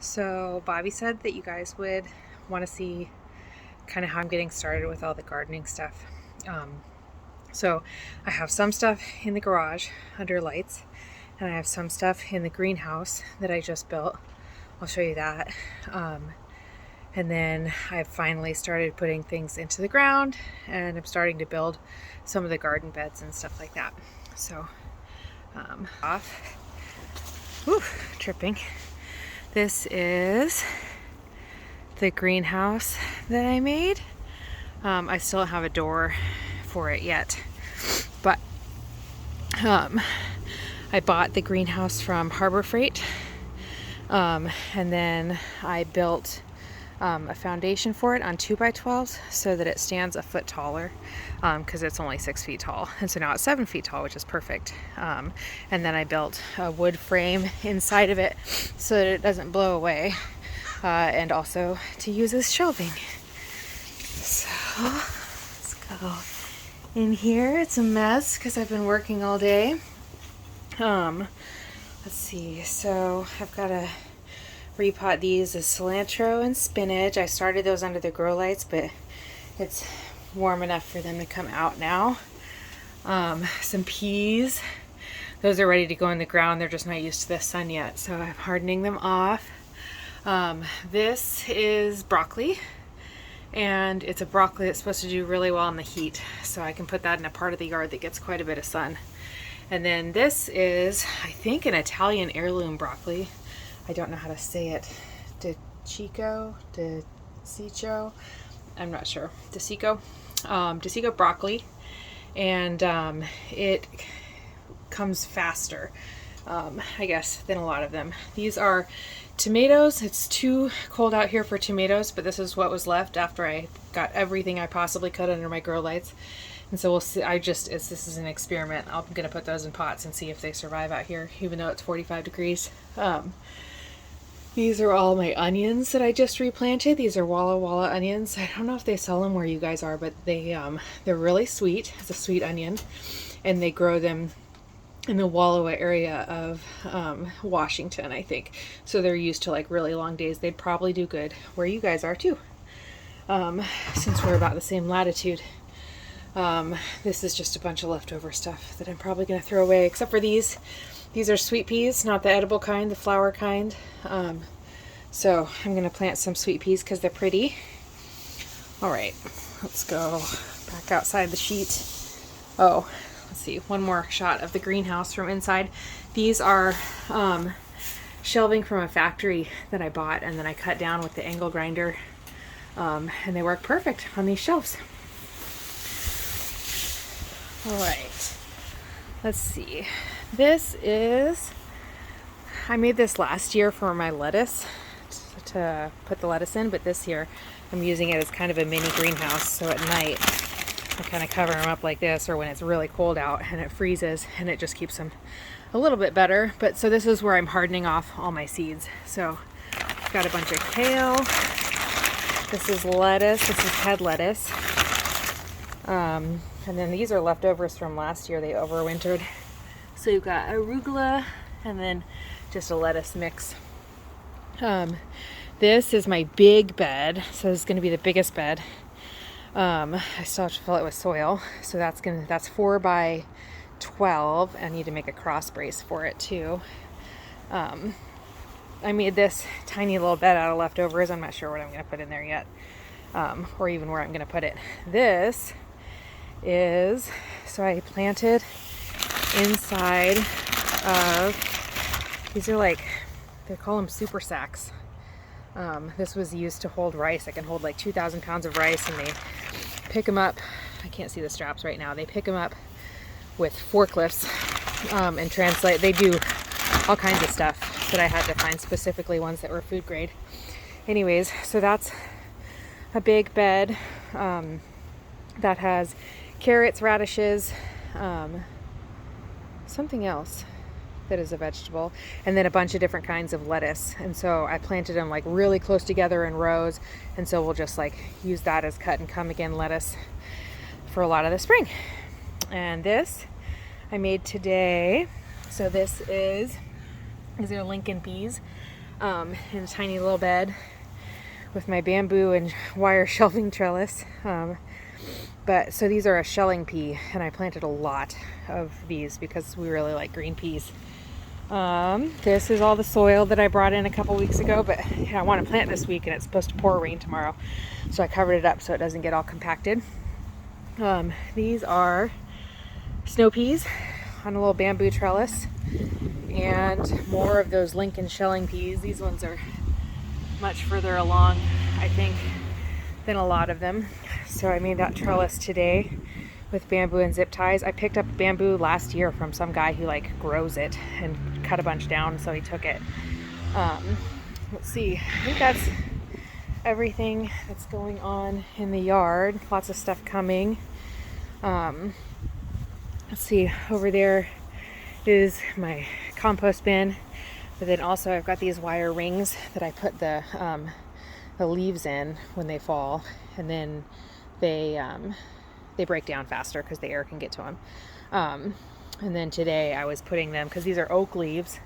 So Bobby said that you guys would want to see kind of how I'm getting started with all the gardening stuff. So I have some stuff in the garage under lights, and I have some stuff in the greenhouse that I just built. I'll show you that. And then I've finally started putting things into the ground, and I'm starting to build some of the garden beds and stuff like that. So tripping. This is the greenhouse that I made. I still don't have a door for it yet, but I bought the greenhouse from Harbor Freight, and then I built a foundation for it on 2x12s so that it stands a foot taller, because it's only 6 feet tall, and so now it's 7 feet tall, which is perfect. And then I built a wood frame inside of it so that it doesn't blow away, and also to use as shelving. So let's go in here. It's a mess because I've been working all day. Let's see, so I've got to repot these as cilantro and spinach. I started those under the grow lights, but it's warm enough for them to come out now. Some peas. Those are ready to go in the ground. They're just not used to the sun yet, so I'm hardening them off. This is broccoli, and it's a broccoli that's supposed to do really well in the heat, so I can put that in a part of the yard that gets quite a bit of sun. And then this is, I think, an Italian heirloom broccoli. I don't know how to say it. DeCicco, I'm not sure. DeCicco broccoli, and it comes faster, I guess, than a lot of them. These are tomatoes. It's too cold out here for tomatoes, but this is what was left after I got everything I possibly could under my grow lights. And so we'll see. This is an experiment. I'm gonna put those in pots and see if they survive out here, even though it's 45 degrees. These are all my onions that I just replanted. These are Walla Walla onions. I don't know if they sell them where you guys are, but they're really sweet. It's a sweet onion, and they grow them in the Wallowa area of Washington, I think. So they're used to like really long days. They'd probably do good where you guys are too, since we're about the same latitude. This is just a bunch of leftover stuff that I'm probably going to throw away, except for these. These are sweet peas, not the edible kind, the flower kind. So I'm going to plant some sweet peas because they're pretty. All right, let's go back outside the sheet. Oh, let's see, one more shot of the greenhouse from inside. These are shelving from a factory that I bought, and then I cut down with the angle grinder, and they work perfect on these shelves. All right, let's see. I made this last year for my lettuce to put the lettuce in, but this year I'm using it as kind of a mini greenhouse. So at night I kind of cover them up like this, or when it's really cold out and it freezes, and it just keeps them a little bit better. But so this is where I'm hardening off all my seeds. So I've got a bunch of kale. This is lettuce. This is head lettuce. And then these are leftovers from last year. They overwintered. So you've got arugula and then just a lettuce mix. This is my big bed. So this is going to be the biggest bed. I still have to fill it with soil. So that's 4x12. I need to make a cross brace for it too. I made this tiny little bed out of leftovers. I'm not sure what I'm going to put in there yet, or even where I'm going to put it. This is, so I planted inside of, these are like, they call them super sacks. This was used to hold rice. I can hold like 2,000 pounds of rice, and they pick them up. I can't see the straps right now. They pick them up with forklifts, and translate. They do all kinds of stuff, but I had to find specifically ones that were food grade. Anyways, so that's a big bed that has carrots, radishes, something else that is a vegetable, and then a bunch of different kinds of lettuce. And so I planted them like really close together in rows, and so we'll just like use that as cut and come again lettuce for a lot of the spring. And this I made today. So these are Lincoln peas. in a tiny little bed with my bamboo and wire shelving trellis. But so these are a shelling pea, and I planted a lot of these because we really like green peas. This is all the soil that I brought in a couple weeks ago, but I want to plant this week and it's supposed to pour rain tomorrow. So I covered it up so it doesn't get all compacted. These are snow peas on a little bamboo trellis, and more of those Lincoln shelling peas. These ones are much further along, I think, than a lot of them. So I made that trellis today with bamboo and zip ties. I picked up bamboo last year from some guy who like grows it and cut a bunch down, so he took it. Let's see, I think that's everything that's going on in the yard. Lots of stuff coming. Let's see, over there is my compost bin, but then also I've got these wire rings that I put the leaves in when they fall, and then they break down faster because the air can get to them. And then today I was putting them, because these are oak leaves,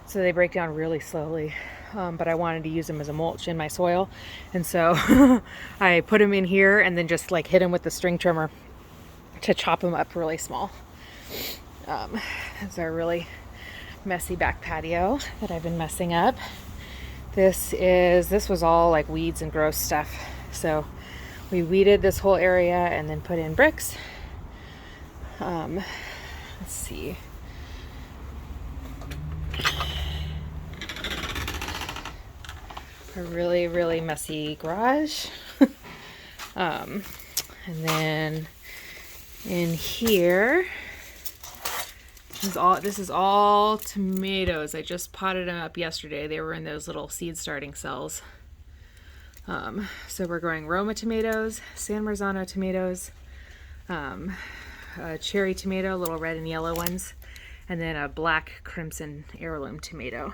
so they break down really slowly, but I wanted to use them as a mulch in my soil, and so I put them in here and then just like hit them with the string trimmer to chop them up really small. It's our really messy back patio that I've been messing up. This was all like weeds and gross stuff, so we weeded this whole area and then put in bricks. Let's see. A really, really messy garage. And then in here this is all tomatoes. I just potted them up yesterday. They were in those little seed starting cells. So we're growing Roma tomatoes, San Marzano tomatoes, a cherry tomato, little red and yellow ones, and then a black crimson heirloom tomato.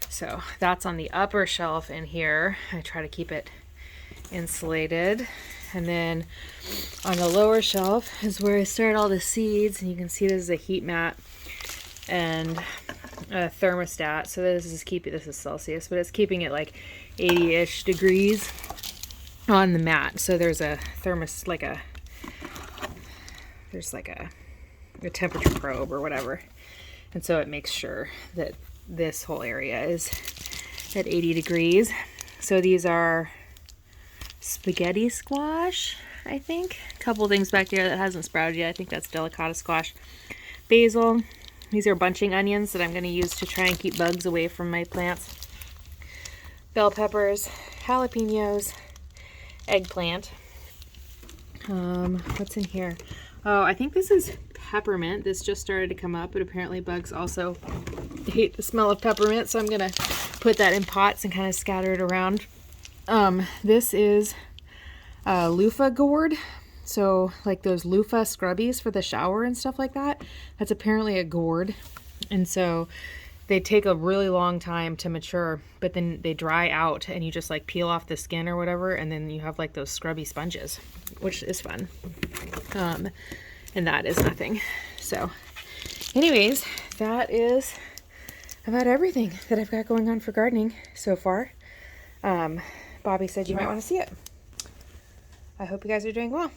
So that's on the upper shelf in here. I try to keep it insulated. And then on the lower shelf is where I stored all the seeds, and you can see this is a heat mat and a thermostat. So this is Celsius, but it's keeping it like 80-ish degrees on the mat. So there's a there's like a temperature probe or whatever, and so it makes sure that this whole area is at 80 degrees. So these are spaghetti squash, I think. A couple things back there that hasn't sprouted yet. I think that's delicata squash. Basil. These are bunching onions that I'm going to use to try and keep bugs away from my plants. Bell peppers, jalapenos, eggplant. What's in here? Oh, I think this is peppermint. This just started to come up, but apparently bugs also hate the smell of peppermint, so I'm going to put that in pots and kind of scatter it around. This is loofah gourd. So like those loofah scrubbies for the shower and stuff like that, that's apparently a gourd. And so they take a really long time to mature, but then they dry out and you just like peel off the skin or whatever, and then you have like those scrubby sponges, which is fun. And that is nothing. So anyways, that is about everything that I've got going on for gardening so far. Bobby said you might want to see it. I hope you guys are doing well.